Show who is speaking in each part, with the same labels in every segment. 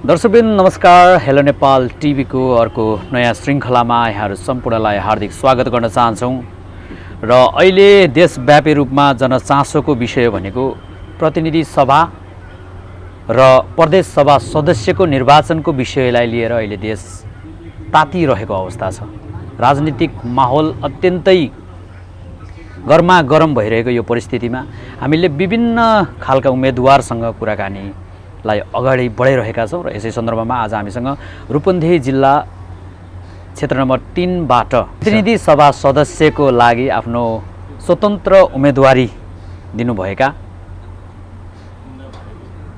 Speaker 1: दर्शकबिन नमस्कार। हेलो नेपाल टिभीको अर्को नयाँ श्रृङ्खलामा यहाँहरू सम्पूर्णलाई हार्दिक स्वागत गर्न चाहन्छौँ। र अहिले देशव्यापी रूपमा जनचासोको विषय भनेको प्रतिनिधि सभा र प्रदेश सभा सदस्यको निर्वाचनको विषयलाई लिएर अहिले देश तातिरहेको अवस्था छ। राजनीतिक माहौल अत्यन्तै गर्मागरम भइरहेको यो परिस्थितिमा हामीले विभिन्न खालका उम्मेदवारसँग कुराकानीलाई अगाडि बढाइरहेका छौँ। र यसै सन्दर्भमा आज हामीसँग रूपन्देही जिल्ला क्षेत्र नम्बर 3 बाट प्रतिनिधि सभा सदस्यको लागि आफ्नो स्वतन्त्र उम्मेदवारी दिनुभएका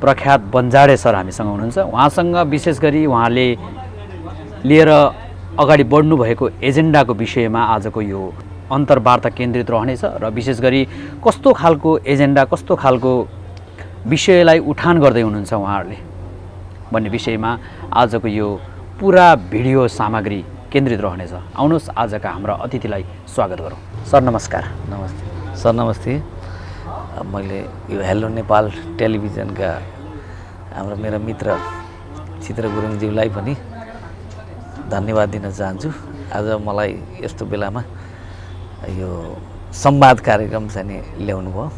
Speaker 1: प्रख्यात बन्जाडे सर हामीसँग हुनुहुन्छ। उहाँसँग विशेष गरी उहाँले लिएर अगाडि बढ्नुभएको एजेन्डाको विषयमा आजको यो अन्तर्वार्ता केन्द्रित रहनेछ। र विशेष गरी कस्तो खालको एजेन्डा, कस्तो खालको विषयलाई उठान गर्दै हुनुहुन्छ उहाँहरूले भन्ने विषयमा आजको यो पुरा भिडियो सामग्री केन्द्रित रहनेछ। आउनुहोस् आजका हाम्रा अतिथिलाई स्वागत गरौँ। सर नमस्कार।
Speaker 2: नमस्ते सर। नमस्ते। मैले यो हेलो नेपाल टेलिभिजनका मेरो मित्र चित्र गुरुङज्यूलाई पनि धन्यवाद दिन चाहन्छु। आज मलाई यस्तो बेलामा यो संवाद कार्यक्रम चाहिँ ल्याउनु भयो।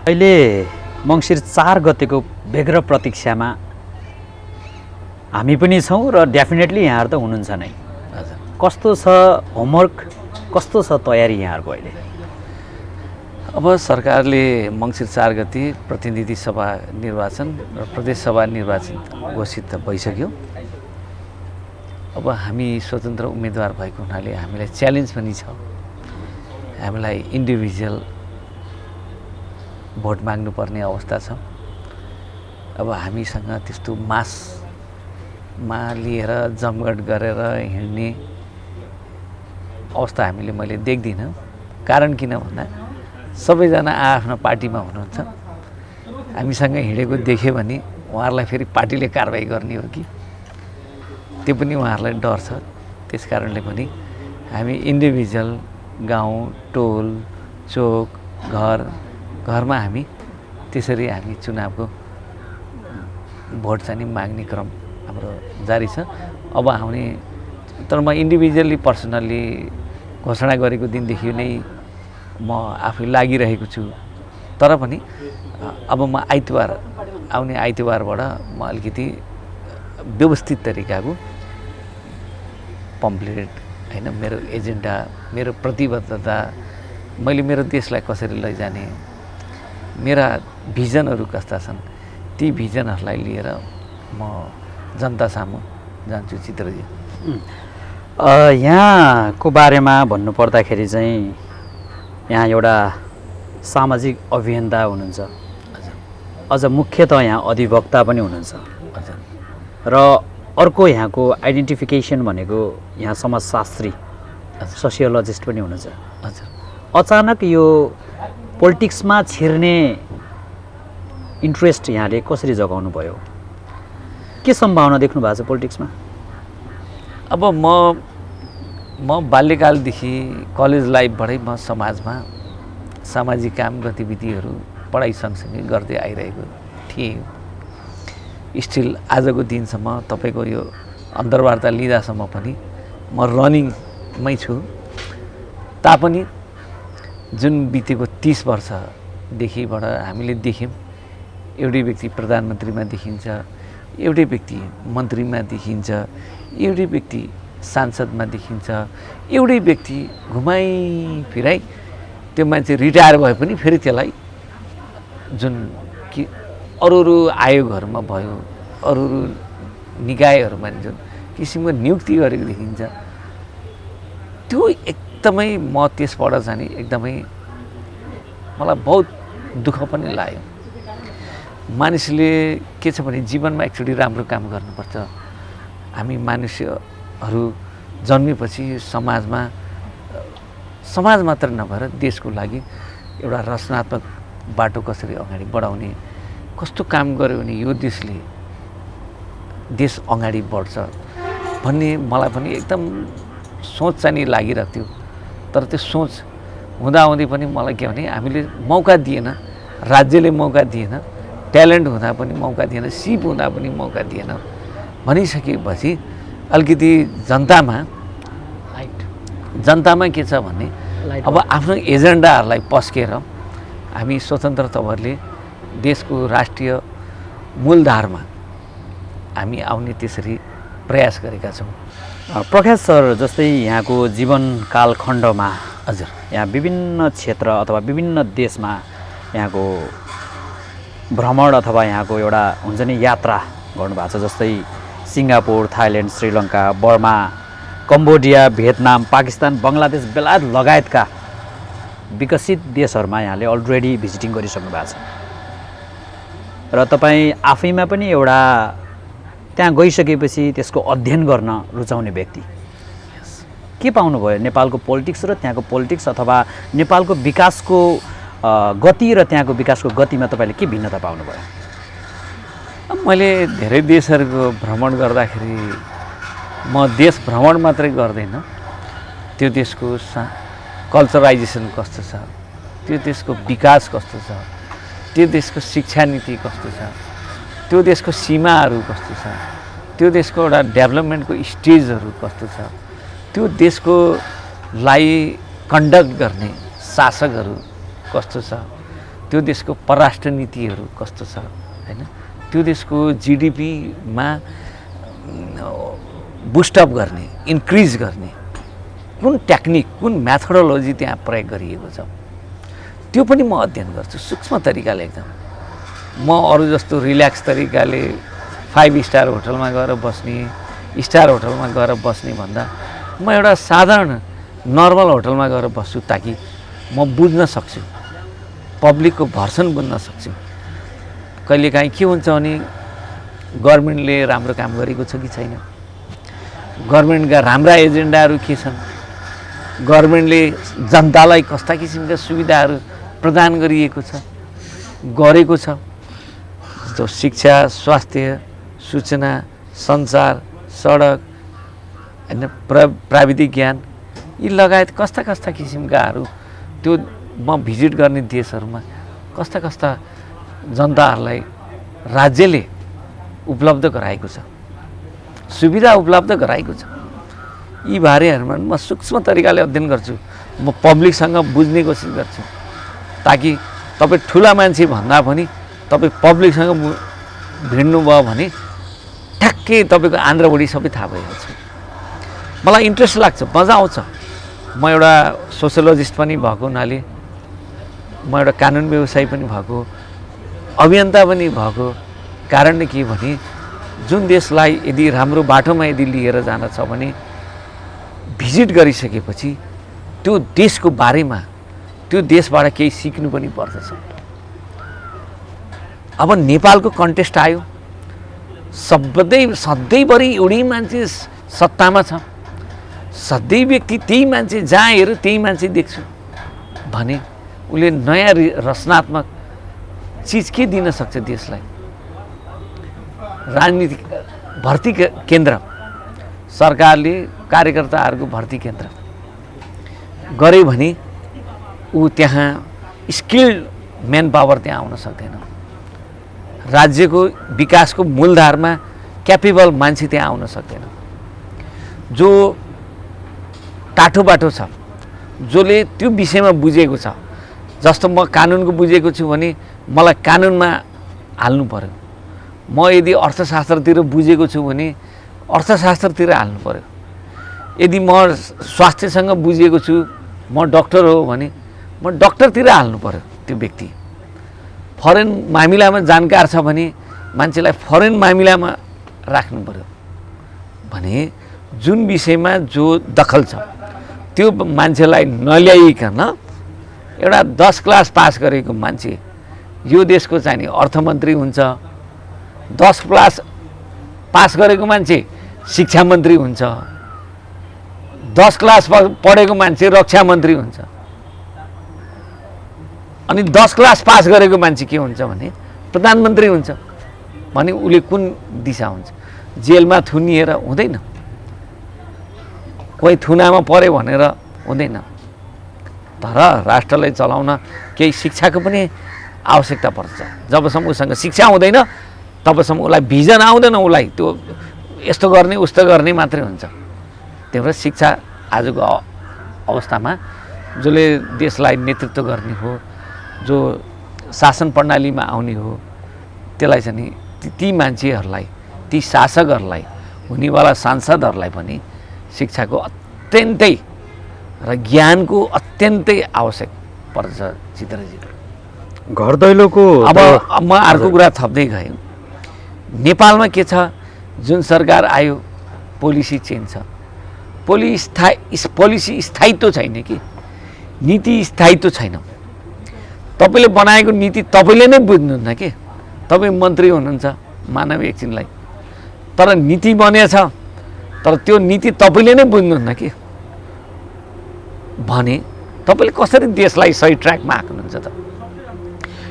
Speaker 1: अहिले मङ्सिर 4 गतेको व्यग्र प्रतीक्षामा हामी पनि छौँ र डेफिनेटली यहाँहरू त हुनुहुन्छ नै।
Speaker 2: हजुर,
Speaker 1: कस्तो छ होमवर्क, कस्तो छ तयारी यहाँहरूको अहिले?
Speaker 2: अब सरकारले मङ्सिर 4 गते प्रतिनिधि सभा निर्वाचन र प्रदेश सभा निर्वाचन घोषित भइसक्यो। अब हामी स्वतन्त्र उम्मेदवार भएको हुनाले हामीलाई च्यालेन्ज पनि छ। हामीलाई इन्डिभिजुअल भोट माग्नुपर्ने अवस्था छ। अब हामीसँग त्यस्तो मासमा लिएर जमघट गरेर हिँड्ने अवस्था मैले देख्दिनँ। कारण किन भन्दा सबैजना आफ्नो पार्टीमा हुनुहुन्छ। हामीसँग हिँडेको देख्यो भने उहाँहरूलाई फेरि पार्टीले कारबाही गर्ने हो कि त्यो पनि उहाँहरूलाई डर छ। त्यस कारणले पनि हामी इन्डिभिजुअल गाउँ, टोल, चोक, घरमा हामी त्यसरी हामी चुनावको भोट चाहिँ माग्ने क्रम हाम्रो जारी छ। अब आउने तर म इन्डिभिजुअली पर्सनल्ली घोषणा गरेको दिनदेखि नै म आफै लागिरहेको छु। तर पनि अब म आउने आइतबारबाट म अलिकति व्यवस्थित तरिकाको पम्पलेट होइन, मेरो एजेन्डा, मेरो प्रतिबद्धता, मैले मेरो देशलाई कसरी लैजाने, मेरा भिजनहरू कस्ता छन्, ती भिजनहरूलाई लिएर म जनता सामु जान्छु। चित्रजी,
Speaker 1: यहाँको बारेमा भन्नुपर्दाखेरि चाहिँ यहाँ एउटा सामाजिक अभियन्ता हुनुहुन्छ। अझ मुख्यतः यहाँ अधिवक्ता पनि हुनुहुन्छ। र अर्को यहाँको आइडेन्टिफिकेसन भनेको यहाँ समाजशास्त्री, सोसियोलोजिस्ट पनि हुनुहुन्छ।
Speaker 2: हजुर,
Speaker 1: अचानक यो पोलिटिक्समा छिर्ने इन्ट्रेस्ट यहाँले कसरी जगाउनु भयो? के सम्भावना देख्नु भएको छ पोलिटिक्समा?
Speaker 2: अब म बाल्यकालदेखि कलेज लाइफबाटै म समाजमा सामाजिक काम गतिविधिहरू पढाइ सँगसँगै गर्दै आइरहेको थिएँ। स्टिल आजको दिनसम्म तपाईँको यो अन्तर्वार्ता लिँदासम्म पनि म रनिङमै छु। तापनि जुन बितेको 30 वर्षदेखिबाट हामीले देख्यौँ, एउटै व्यक्ति प्रधानमन्त्रीमा देखिन्छ, एउटै व्यक्ति मन्त्रीमा देखिन्छ, एउटै व्यक्ति सांसदमा देखिन्छ, एउटै व्यक्ति घुमाइ फिराइ त्यो मान्छे रिटायर भए पनि फेरि त्यसलाई जुन कि अरू आयोगहरूमा भयो, अरू निकायहरूमा जुन किसिमको नियुक्ति गरेको देखिन्छ, त्यो एकदमै म त्यसबाट चाहिँ एकदमै मलाई बहुत दुःख पनि लाग्यो। मानिसले के छ भने जीवनमा एकचोटि राम्रो काम गर्नुपर्छ। हामी मानिसहरू जन्मेपछि समाज मात्र नभएर देशको लागि एउटा रचनात्मक बाटो कसरी अगाडि बढाउने, कस्तो काम गर्यो भने यो देश अगाडि बढ्छ भन्ने मलाई पनि एकदम सोच चाहिँ लागिरहेको थियो। तर त्यो सोच हुँदाहुँदै पनि मलाई के भने हामीले मौका दिएन, राज्यले मौका दिएन, ट्यालेन्ट हुँदा पनि मौका दिएन, सिप हुँदा पनि मौका दिएन। भनिसकेपछि अलिकति जनतामा के छ भने अब आफ्नो एजेन्डाहरूलाई पस्केर हामी स्वतन्त्र तवरले देशको राष्ट्रिय मूलधारमा हामी आउने त्यसरी प्रयास गरेका छौँ।
Speaker 1: प्रकाश सर, जस्तै यहाँको जीवन कालखण्डमा
Speaker 2: हजुर
Speaker 1: यहाँ विभिन्न क्षेत्र अथवा विभिन्न देशमा यहाँको भ्रमण अथवा यहाँको एउटा हुन्छ नि यात्रा गर्नुभएको छ, जस्तै Singapore, Thailand, Sri Lanka, Burma, Cambodia, Vietnam, Pakistan, Bangladesh, बेलायत लगायतका विकसित देशहरूमा यहाँले अलरेडी भिजिटिङ गरिसक्नु भएको छ र तपाईँ आफैमा पनि एउटा त्यहाँ गइसकेपछि त्यसको अध्ययन गर्न रुचाउने व्यक्ति। के पाउनुभयो नेपालको पोलिटिक्स र त्यहाँको पोलिटिक्स अथवा नेपालको विकासको गति र त्यहाँको विकासको गतिमा तपाईँले के भिन्नता पाउनुभयो?
Speaker 2: मैले धेरै देशहरूको भ्रमण गर्दाखेरि म देश भ्रमण मात्रै गर्दैन, त्यो देशको कल्चराइजेसन कस्तो छ, त्यो देशको विकास कस्तो छ, त्यो देशको शिक्षा नीति कस्तो छ, त्यो देशको सीमाहरू कस्तो छ, त्यो देशको एउटा डेभलपमेन्टको स्टेजहरू कस्तो छ, त्यो देशको लाई कन्डक्ट गर्ने शासकहरू कस्तो छ, त्यो देशको परराष्ट्र नीतिहरू कस्तो छ हैन, त्यो देशको जीडीपीमा बुस्टअप गर्ने, इन्क्रिज गर्ने कुन टेक्निक, कुन मेथोडोलोजी त्यहाँ प्रयोग गरिएको छ, त्यो पनि म अध्ययन गर्छु सूक्ष्म तरिकाले एकदम। म अरू जस्तो रिल्याक्स तरिकाले 5 स्टार होटलमा गएर बस्ने, स्टार होटलमा गएर बस्ने भन्दा म एउटा साधारण नर्मल होटलमा गएर बस्छु ताकि म बुझ्न सक्छु, पब्लिकको भर्सन बुझ्न सक्छु। कहिलेकाहीँ के हुन्छ भने गभर्मेन्टले राम्रो काम गरेको छ कि छैन, गभर्मेन्टका राम्रा एजेन्डाहरू के छन्, गभर्मेन्टले जनतालाई कस्ता किसिमका सुविधाहरू प्रदान गरिएको छ, गरेको छ, जस्तो शिक्षा, स्वास्थ्य, सूचना, सञ्चार, सडक हैन, प्राविधिक ज्ञान, यी लगायत कस्ता कस्ता किसिमकाहरू त्यो म भिजिट गर्ने देशहरूमा कस्ता कस्ता जनताहरूलाई राज्यले उपलब्ध गराएको छ, सुविधा उपलब्ध गराएको छ, यी बारेहरूमा म सूक्ष्म तरिकाले अध्ययन गर्छु। म पब्लिकसँग बुझ्ने कोसिस गर्छु ताकि तपाईँ ठुला मान्छे भन्दा पनि तपाईँ पब्लिकसँग भिड्नुभयो भने ठ्याक्कै तपाईँको आन्द्राभुँडी सबै थाहा भइहाल्छ। मलाई इन्ट्रेस्ट लाग्छ, मजा आउँछ। म एउटा सोसियोलोजिस्ट पनि भएको हुनाले, म एउटा कानुन व्यवसायी पनि भएको, अभियन्ता पनि भएको कारणले के भने जुन देशलाई यदि राम्रो बाटोमा यदि लिएर जान छ भने भिजिट गरिसकेपछि त्यो देशको बारेमा, त्यो देशबाट केही सिक्नु पनि पर्दछ। अब नेपालको कन्टेस्ट आयो, सधैँभरि एउटै मान्छे सत्तामा छ, सधैँ व्यक्ति त्यही मान्छे, जहाँ हेऱ्यो त्यही मान्छे देख्छु भने उसले नयाँ रचनात्मक चिज के दिन सक्छ देशलाई? राजनीतिक भर्ती केन्द्र, सरकारले कार्यकर्ताहरूको भर्ती केन्द्र गरे भने ऊ त्यहाँ स्किल्ड म्यान पावर त्यहाँ आउन सक्दैन। राज्यको विकासको मूलधारमा क्यापेबल मान्छे त्यहाँ आउन सक्दैन। जो टाठो बाटो छ, जसले त्यो विषयमा बुझेको छ, जस्तो म कानुनको बुझेको छु भने मलाई कानुनमा हाल्नु पर्यो, म यदि अर्थशास्त्रतिर बुझेको छु भने अर्थशास्त्रतिर हाल्नु पर्यो, यदि म स्वास्थ्यसँग बुझेको छु, म डक्टर हो भने म डक्टरतिर हाल्नु पर्यो। त्यो व्यक्ति फरेन मामिलामा जानकार छ भने मान्छेलाई फरेन मामिलामा राख्नु पर्यो भने जुन विषयमा जो दखल छ त्यो मान्छेलाई नल्याइकन एउटा 10 क्लास पास गरेको मान्छे यो देशको चाहिने अर्थमन्त्री हुन्छ, 10 क्लास पास गरेको मान्छे शिक्षा मन्त्री हुन्छ, 10 क्लास पढेको मान्छे रक्षा मन्त्री हुन्छ, अनि 10 क्लास पास गरेको मान्छे के हुन्छ भने प्रधानमन्त्री हुन्छ भने उसले कुन दिशा हुन्छ? जेलमा थुनिएर हुँदैन, कोही थुनामा पर्यो भनेर हुँदैन। तर राष्ट्रलाई चलाउन केही शिक्षाको पनि आवश्यकता पर्छ। जबसम्म उसँग शिक्षा हुँदैन तबसम्म उसलाई भिजन आउँदैन, उसलाई त्यो यस्तो गर्ने उस्तो गर्ने मात्रै हुन्छ। त्यही भएर शिक्षा आजको अवस्थामा जसले देशलाई नेतृत्व गर्ने हो, जो शासन प्रणालीमा आउने हो, त्यसलाई चाहिँ नि ती मान्छेहरूलाई, ती शासकहरूलाई, हुनेवाला सांसदहरूलाई पनि शिक्षाको अत्यन्तै र ज्ञानको अत्यन्तै आवश्यक पर्छ चित्रजी।
Speaker 1: घर दैलोको
Speaker 2: अब म अर्को कुरा थप्दै गएँ। नेपालमा के छ, जुन सरकार आयो पोलिसी चेन्ज छ, पोलिसी स्थायित्व छैन कि, नीति स्थायित्व छैन। तपाईँले बनाएको नीति तपाईँले नै बुझ्नुहुन्न कि, तपाईँ मन्त्री हुनुहुन्छ मानव एकछिनलाई, तर नीति बनेछ, तर त्यो नीति तपाईँले नै बुझ्नुहुन्न कि, भने तपाईँले कसरी देशलाई सही ट्र्याकमा हाक्नुहुन्छ त?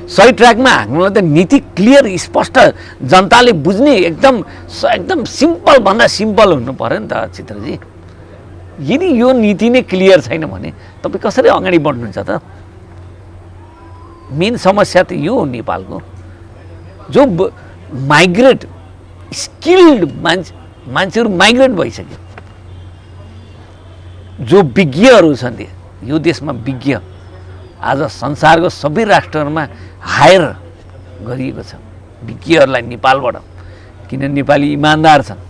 Speaker 2: सही ट्र्याकमा हाक्नुलाई त नीति क्लियर स्पष्ट जनताले बुझ्ने एकदम सिम्पल भन्दा सिम्पल हुनु पर्यो नि त चित्रजी। यदि यो नीति नै क्लियर छैन भने तपाईँ कसरी अगाडि बढ्नुहुन्छ त? मेन समस्या त यो हो नेपालको, जो माइग्रेट स्किल्ड मान्छेहरू माइग्रेट भइसक्यो, जो विज्ञहरू छन् यो देशमा विज्ञ आज संसारको सबै राष्ट्रहरूमा हायर गरिएको छ विज्ञहरूलाई नेपालबाट, किन नेपाली इमान्दार छन्।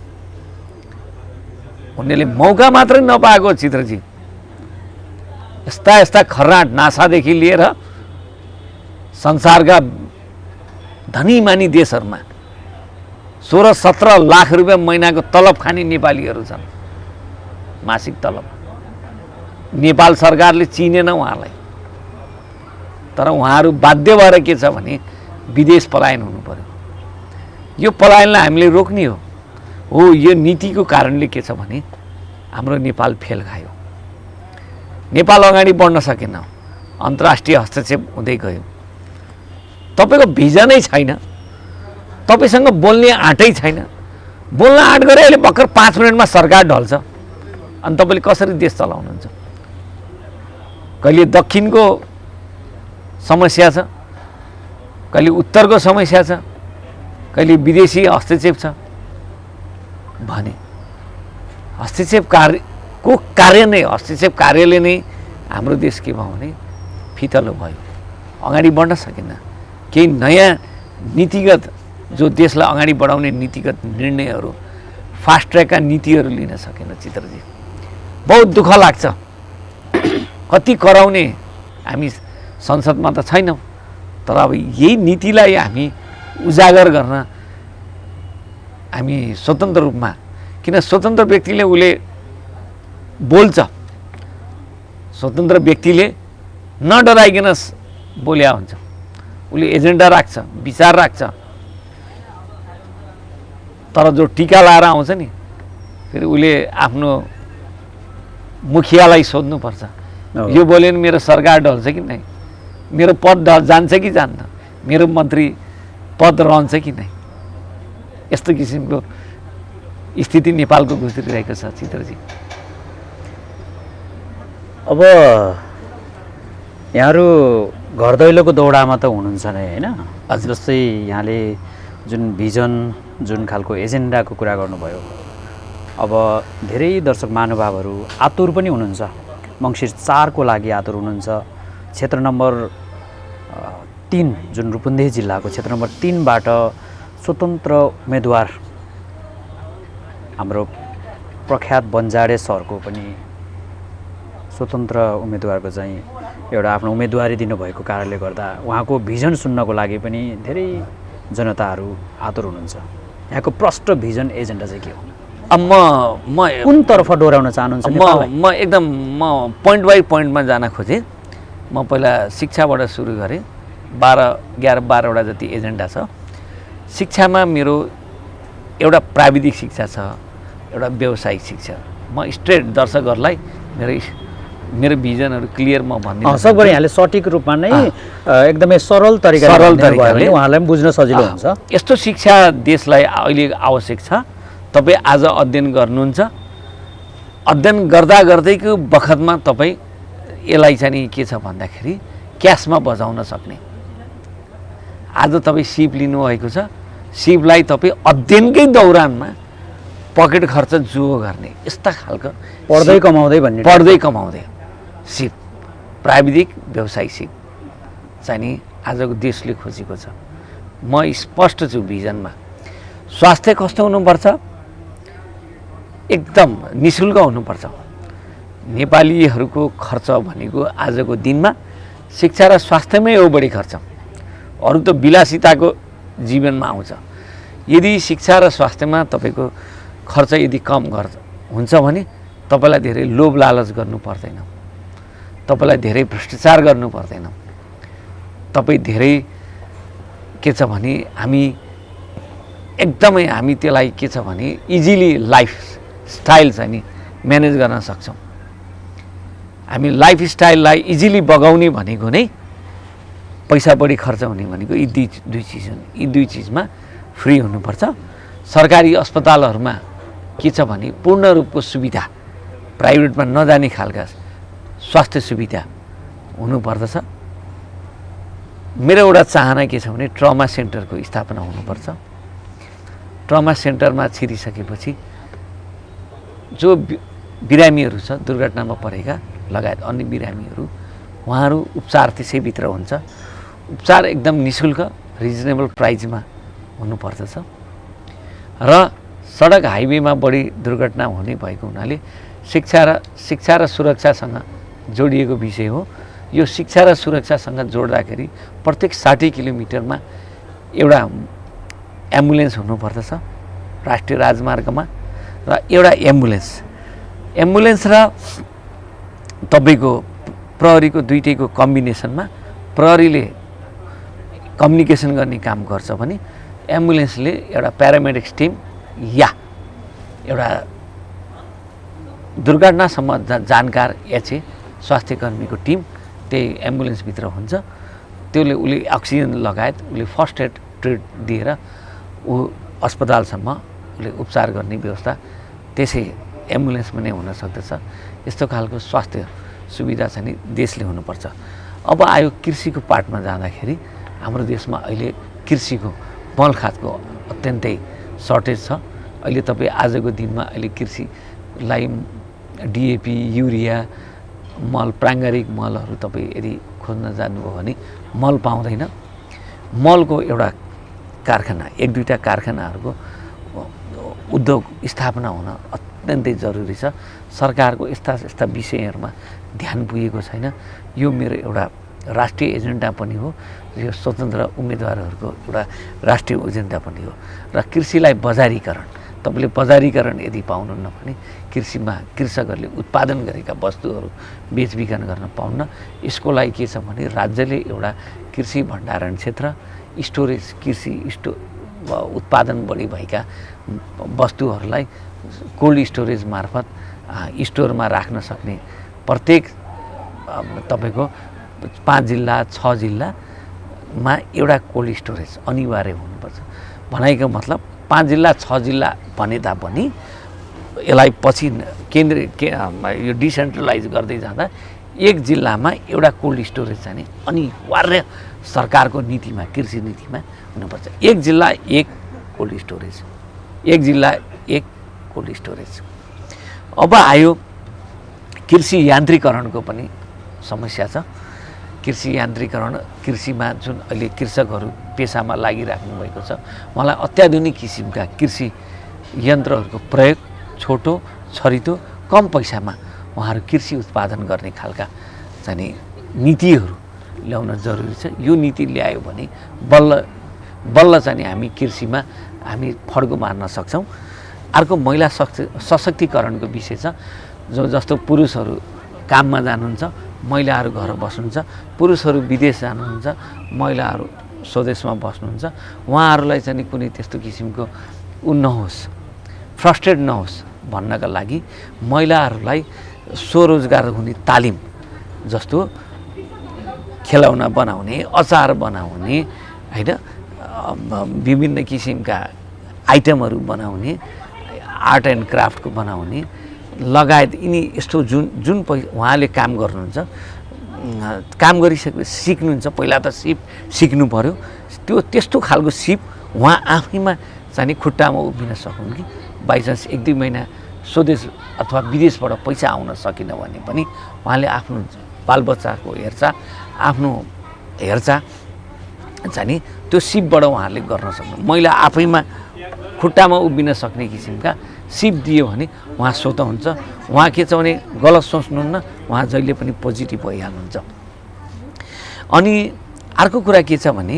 Speaker 2: उनीहरूले मौका मात्रै नपाएको चित्रजी। यस्ता खर्राट नासादेखि लिएर संसारका धनीमानी देशहरूमा 16-17 लाख रुपियाँ महिनाको तलब खाने नेपालीहरू छन्, मासिक तलब। नेपाल सरकारले चिनेन उहाँलाई, तर उहाँहरू बाध्य भएर के छ भने विदेश पलायन हुनु पर्यो। यो पलायनलाई हामीले रोक्ने हो यो नीतिको कारणले के छ भने हाम्रो नेपाल फेल खायो, नेपाल अगाडि बढ्न सकेन, अन्तर्राष्ट्रिय हस्तक्षेप हुँदै गयो। तपाईँको भिजनै छैन, तपाईँसँग बोल्ने आँटै छैन, बोल्न आँट गरे अहिले भर्खर 5 मिनटमा सरकार ढल्छ, अनि तपाईँले कसरी देश चलाउनुहुन्छ? कहिले दक्षिणको समस्या छ, कहिले उत्तरको समस्या छ, कहिले विदेशी हस्तक्षेप छ भने हस्तक्षेप कार्यले नै हाम्रो देश के भयो भने फितलो भयो, अगाडि बढ्न सकेन। केही नयाँ नीतिगत जो देशलाई अगाडि बढाउने नीतिगत निर्णयहरू, फास्ट ट्र्याकका नीतिहरू लिन सकेन चित्रजी। बहुत दुःख लाग्छ। कति कराउने हामी संसदमा त छैनौँ, तर अब यही नीतिलाई हामी उजागर गर्न हामी स्वतन्त्र रूपमा, किन स्वतन्त्र व्यक्तिले उसले बोल्छ, स्वतन्त्र व्यक्तिले नडराइकन बोल्या हुन्छ, उसले एजेन्डा राख्छ, विचार राख्छ। तर जो टीका लाएर आउँछ नि, फेरि उसले आफ्नो मुखियालाई सोध्नुपर्छ, यो बोल्यो भने मेरो सरकार ढल्छ कि नै, मेरो पद जान्छ कि जान्न, मेरो मन्त्री पद रहन्छ कि नै। यस्तो किसिमको स्थिति नेपालको गुज्रिरहेको छ चित्रजी।
Speaker 1: अब यहाँहरू घर दैलोको दौडामा त हुनुहुन्छ नै होइन? जस्तै यहाँले जुन भिजन, जुन खालको एजेन्डाको कुरा गर्नुभयो, अब धेरै दर्शक महानुभावहरू आतुर पनि हुनुहुन्छ, मङ्सिर 4 को लागि आतुर हुनुहुन्छ। क्षेत्र नम्बर 3 जुन रूपन्देही जिल्लाको क्षेत्र नम्बर 3 बाट स्वतन्त्र उम्मेदवार हाम्रो प्रख्यात बन्जाडे सरको पनि स्वतन्त्र उम्मेदवारको चाहिँ एउटा आफ्नो उम्मेदवारी दिनुभएको कारणले गर्दा उहाँको भिजन सुन्नको लागि पनि धेरै जनताहरू आतुर हुनुहुन्छ। यहाँको प्रष्ट भिजन एजेन्डा चाहिँ के हो?
Speaker 2: अब म
Speaker 1: कुन तर्फ डोर्याउन चाहनुहुन्छ?
Speaker 2: म एकदम पोइन्ट बाई पोइन्टमा जान खोजेँ। म पहिला शिक्षाबाट सुरु गरेँ। 11-12वटा जति एजेन्डा छ। शिक्षामा मेरो एउटा प्राविधिक शिक्षा छ, एउटा व्यावसायिक शिक्षा। म स्ट्रेट दर्शकहरूलाई मेरो भिजनहरू क्लियर म भन्दिनँ।
Speaker 1: सबैले यहाँले सटिक रूपमा नै एकदमै सरल तरिकाले उहाँलाई पनि बुझ्न सजिलो हुन्छ।
Speaker 2: यस्तो शिक्षा देशलाई अहिले आवश्यक छ। तपाईँ आज अध्ययन गर्नुहुन्छ, अध्ययन गर्दा गर्दैको बखतमा तपाईँ यसलाई चाहिँ नि के छ भन्दाखेरि क्यासमा बजाउन सक्ने। आज तपाईँ सिप लिनुभएको छ, सिपलाई तपाईँ अध्ययनकै दौरानमा पकेट खर्च जो गर्ने यस्ता खालको
Speaker 1: पढ्दै कमाउँदै भन्ने
Speaker 2: पढ्दै कमाउँदै सिप प्राविधिक व्यावसायिक सिप चाहिँ नि आजको देशले खोजेको छ। म स्पष्ट छु भिजनमा। स्वास्थ्य कस्तो हुनुपर्छ? एकदम निःशुल्क हुनुपर्छ। नेपालीहरूको खर्च भनेको आजको दिनमा शिक्षा र स्वास्थ्यमै हो बढी खर्च। अरू त विलासिताको जीवनमा आउँछ। यदि शिक्षा र स्वास्थ्यमा तपाईँको खर्च यदि कम हुन्छ भने तपाईँलाई धेरै लोभ लालच गर्नु पर्दैन, तपाईँलाई धेरै भ्रष्टाचार गर्नु पर्दैन, तपाईँ धेरै के छ भने हामी त्यसलाई के छ भने इजिली लाइफ स्टाइल चाहिँ नि म्यानेज गर्न सक्छौँ। हामी लाइफ स्टाइललाई इजिली बगाउने भनेको नै पैसा बढी खर्च हुने भनेको यी दुई चिज हुन्। यी दुई चिजमा फ्री हुनुपर्छ। सरकारी अस्पतालहरूमा के छ भने पूर्ण रूपको सुविधा, प्राइभेटमा नजाने खालका स्वास्थ्य सुविधा हुनुपर्दछ। मेरो एउटा चाहना के छ भने ट्रमा सेन्टरको स्थापना हुनुपर्छ। ट्रमा सेन्टरमा छिरिसकेपछि जो बिरामीहरू छ, दुर्घटनामा परेका लगायत अन्य बिरामीहरू, उहाँहरू उपचार त्यसैभित्र हुन्छ। उपचार एकदम निःशुल्क रिजनेबल प्राइजमा हुनुपर्दछ। र सडक हाइवेमा बढी दुर्घटना हुने भएको हुनाले शिक्षा र सुरक्षासँग जोडिएको विषय हो। यो शिक्षा र सुरक्षासँग जोड्दाखेरि प्रत्येक 60 किलोमिटरमा एउटा एम्बुलेन्स हुनुपर्दछ राष्ट्रिय राजमार्गमा। र एउटा एम्बुलेन्स र तपाईँको प्रहरीको दुईटैको कम्बिनेसनमा प्रहरीले कम्युनिकेसन गर्ने काम गर्छ भने एम्बुलेन्सले एउटा प्यारामेडिक्स टिम या एउटा दुर्घटनासम्म जानकार एचए स्वास्थ्यकर्मीको टिम त्यही एम्बुलेन्सभित्र हुन्छ। त्यसले उसले अक्सिजन लगायत उसले फर्स्ट एड ट्रिट दिएर ऊ अस्पतालसम्म उसले उपचार गर्ने व्यवस्था त्यसै एम्बुलेन्समा नै हुन सक्दछ। यस्तो खालको स्वास्थ्य सुविधा चाहिँ नि देशले हुनुपर्छ। अब आयो कृषिको पार्टमा जाँदाखेरि हाम्रो देशमा अहिले कृषिको मलखातको अत्यन्तै सर्टेज छ। अहिले तपाईँ आजको दिनमा अहिले कृषिलाई डिएपी, युरिया, मल, प्राङ्गारिक मलहरू तपाईँ यदि खोज्न जानुभयो भने मल पाउँदैन। मलको एउटा कारखाना, एक दुईवटा कारखानाहरूको उद्योग स्थापना हुन अत्यन्तै जरुरी छ। सरकारको यस्ता विषयहरूमा ध्यान पुगेको छैन। यो मेरो एउटा राष्ट्रिय एजेन्डा पनि हो। यो स्वतन्त्र उम्मेदवारहरूको एउटा राष्ट्रिय एजेन्डा पनि हो। र कृषिलाई बजारीकरण, तपाईँले बजारीकरण यदि पाउनुहुन्न भने कृषिमा कृषकहरूले उत्पादन गरेका वस्तुहरू बेचबिखन गर्न पाउन्न। यसको लागि के छ भने राज्यले एउटा कृषि भण्डारण क्षेत्र, स्टोरेज, कृषि उत्पादन बढी भएका वस्तुहरूलाई कोल्ड स्टोरेज मार्फत स्टोरमा राख्न सक्ने प्रत्येक तपाईँको 5 जिल्ला 6 जिल्लामा एउटा कोल्ड स्टोरेज अनिवार्य हुनुपर्छ। भनाइको मतलब 5 जिल्ला 6 जिल्ला भने तापनि यसलाई पछि यो डिसेन्ट्रलाइज गर्दै जाँदा एक जिल्लामा एउटा कोल्ड स्टोरेज चाहिँ अनिवार्य सरकारको नीतिमा, कृषि नीतिमा हुनुपर्छ। एक जिल्ला एक कोल्ड स्टोरेज, एक जिल्ला एक कोल्ड स्टोरेज। अब आयो कृषि यान्त्रिकरणको पनि समस्या छ। कृषि यान्त्रिकरण, कृषिमा जुन अहिले कृषकहरू पेसामा लागिराख्नु भएको छ, उहाँलाई अत्याधुनिक किसिमका कृषि यन्त्रहरूको प्रयोग, छोटो, छरितो, कम पैसामा उहाँहरू कृषि उत्पादन गर्ने खालका चाहिँ नीतिहरू ल्याउन जरुरी छ। यो नीति ल्यायो भने बल्ल चाहिँ हामी कृषिमा हामी फड्को मार्न सक्छौँ। अर्को महिला सशक्तिकरणको विषय छ। जस्तो पुरुषहरू काममा जानुहुन्छ, महिलाहरू घर बस्नुहुन्छ, पुरुषहरू विदेश जानुहुन्छ, महिलाहरू स्वदेशमा बस्नुहुन्छ। उहाँहरूलाई चाहिँ कुनै त्यस्तो किसिमको नहोस्, फ्रस्ट्रेट नहोस् भन्नका लागि महिलाहरूलाई स्वरोजगार हुने तालिम, जस्तो खेलौना बनाउने, अचार बनाउने, होइन, विभिन्न किसिमका आइटमहरू बनाउने, आर्ट एन्ड क्राफ्टको बनाउने लगायत यिनी यस्तो जुन उहाँले काम गर्नुहुन्छ, काम गरिसकेपछि सिक्नुहुन्छ। पहिला त सिक्नु पऱ्यो। त्यस्तो खालको सिप उहाँ आफैमा चाहिँ खुट्टामा उभिन सकुन् कि बाइचान्स 1-2 महिना स्वदेश अथवा विदेशबाट पैसा आउन सकेन भने पनि उहाँले आफ्नो बालबच्चाको हेरचाह आफ्नो हेरचाह चाहिँ त्यो सिपबाट उहाँहरूले गर्न सक्नु महिला आफैमा खुट्टामा उभिन सक्ने किसिमका सिप दियो भने उहाँ स्वतः हुन्छ उहाँ के छ भने गलत सोच्नुहुन्न उहाँ जहिले पनि पोजिटिभ भइहाल्नुहुन्छ अनि अर्को कुरा के छ भने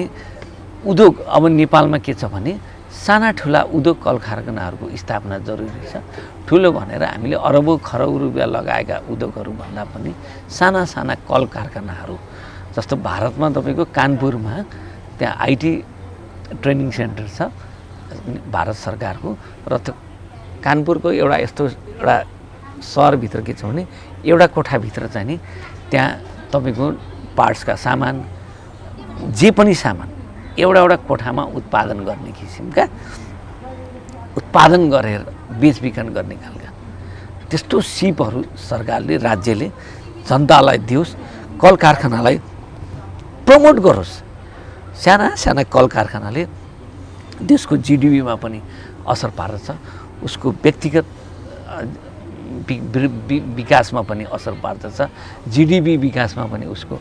Speaker 2: उद्योग अब नेपालमा के छ भने साना ठुला उद्योग कल कारखानाहरूको स्थापना जरुरी छ ठुलो भनेर हामीले अरबौं खरौँ रुपियाँ लगाएका उद्योगहरू भन्दा पनि साना साना कल कारखानाहरू जस्तो भारतमा तपाईको कानपुरमा त्यहाँ आईटी ट्रेनिङ सेन्टर छ भारत सरकारको र कानपुरको एउटा यस्तो एउटा सहरभित्र के छ भने एउटा कोठाभित्र चाहिँ नि त्यहाँ तपाईको पार्ट्सका सामान जे पनि सामान एउटा कोठामा उत्पादन गर्ने किसिमका उत्पादन गरेर बेचबिखन गर्ने खालका त्यस्तो सिपहरू सरकारले राज्यले जनतालाई दियोस् कल कारखानालाई प्रमोट गरोस् साना साना कल कारखानाले देशको जीडीपीमा पनि असर पार्दछ उसको व्यक्तिगत विकासमा पनि असर पार्दछ जीडीपी विकासमा पनि उसको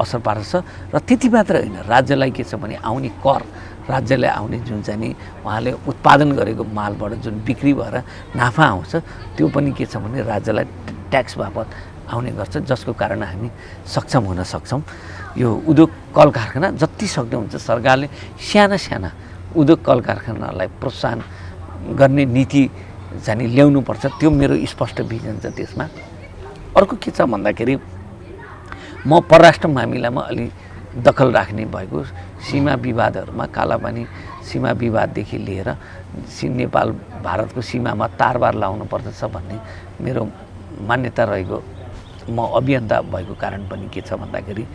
Speaker 2: असर पार्दछ र त्यति मात्र होइन राज्यलाई के छ भने आउने कर राज्यलाई आउने जुन चाहिँ नि उहाँले उत्पादन गरेको मालबाट जुन बिक्री भएर नाफा आउँछ त्यो पनि के छ भने राज्यलाई ट्याक्स बापत आउने गर्छ जसको कारण हामी सक्षम हुन सक्छौँ यो उद्योग कल कारखाना जति सक्दो हुन्छ सरकारले साना साना उद्योग कल कारखानालाई प्रोत्साहन गर्ने नीति चाहिँ ल्याउनुपर्छ त्यो मेरो स्पष्ट भिजन छ त्यसमा अर्को के छ भन्दाखेरि म परराष्ट्र मामिलामा अलि दखल राख्ने भएको सीमा विवादहरूमा कालापानी सीमा विवाददेखि लिएर नेपाल भारतको सीमामा तारबार लाउनु पर्दछ भन्ने मेरो मान्यता रहेको म अभियन्ता भएको कारण पनि के छ भन्दाखेरि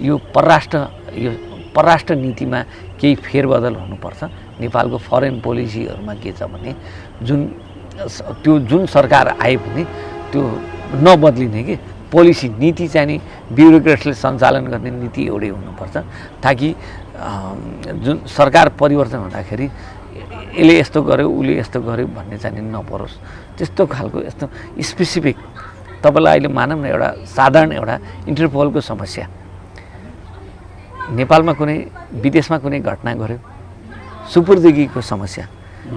Speaker 2: यो परराष्ट्र नीतिमा केही फेरबदल हुनुपर्छ नेपालको फरेन पोलिसीहरूमा के छ भने जुन सरकार आए पनि त्यो नबदलिने कि पोलिसी नीति चाहिँ नि ब्युरोक्रेट्सले सञ्चालन गर्ने नीति एउटै हुनुपर्छ ताकि जुन सरकार परिवर्तन हुँदाखेरि यसले यस्तो गर्यो उसले यस्तो गर्यो भन्ने चाहिँ नपरोस् त्यस्तो खालको यस्तो स्पेसिफिक तपाईलाई अहिले मानौँ न एउटा साधारण एउटा इन्टरपोलको समस्या नेपालमा कुनै विदेशमा कुनै घटना गर्यो सुपुर्दगीको समस्या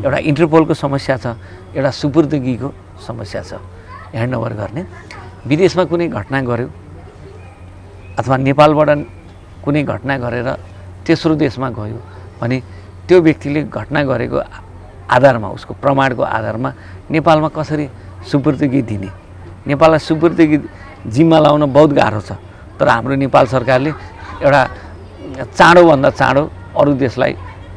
Speaker 2: एउटा इन्टरपोलको समस्या छ एउटा सुपुर्दगीको समस्या छ ह्यान्डओभर गर्ने विदेशमा कुनै घटना गर्यो अथवा नेपालबाट कुनै घटना गरेर तेस्रो देशमा गयो भने त्यो व्यक्तिले घटना गरेको आधारमा उसको प्रमाणको आधारमा नेपालमा कसरी सुपुर्दगी दिने नेपाललाई सुपुर्दगी जिम्मा लाउन बहुत गाह्रो छ तर हाम्रो नेपाल सरकारले एउटा चाँडोभन्दा चाँडो अरू देशलाई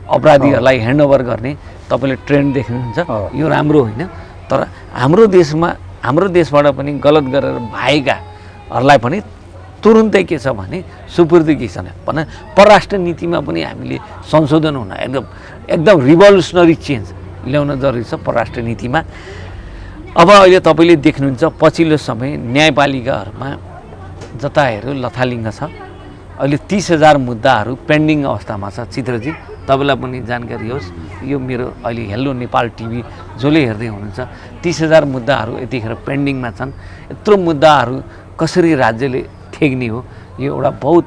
Speaker 2: अपराधीहरूलाई ह्यान्डओभर गर्ने तपाईँले ट्रेन्ड देख्नुहुन्छ यो राम्रो होइन तर हाम्रो देशबाट पनि गलत गरेर भागेकाहरूलाई पनि तुरुन्तै के छ भने सुपुर्दगी छ भने परराष्ट्र नीतिमा पनि हामीले संशोधन हुन एकदम रिभोल्युसनरी चेन्ज ल्याउन जरुरी छ परराष्ट्र नीतिमा अब अहिले तपाईँले देख्नुहुन्छ पछिल्लो समय न्यायपालिकाहरूमा जता हेऱ्यो लथालिङ्ग छ अहिले 30,000 मुद्दाहरू पेन्डिङ अवस्थामा छ चित्रजी तपाईँलाई पनि जानकारी होस् यो मेरो अहिले हेलो नेपाल टिभी जसले हेर्दै हुनुहुन्छ 30,000 मुद्दाहरू यतिखेर पेन्डिङमा छन् यत्रो मुद्दाहरू कसरी राज्यले ठेक्ने हो यो एउटा बहुत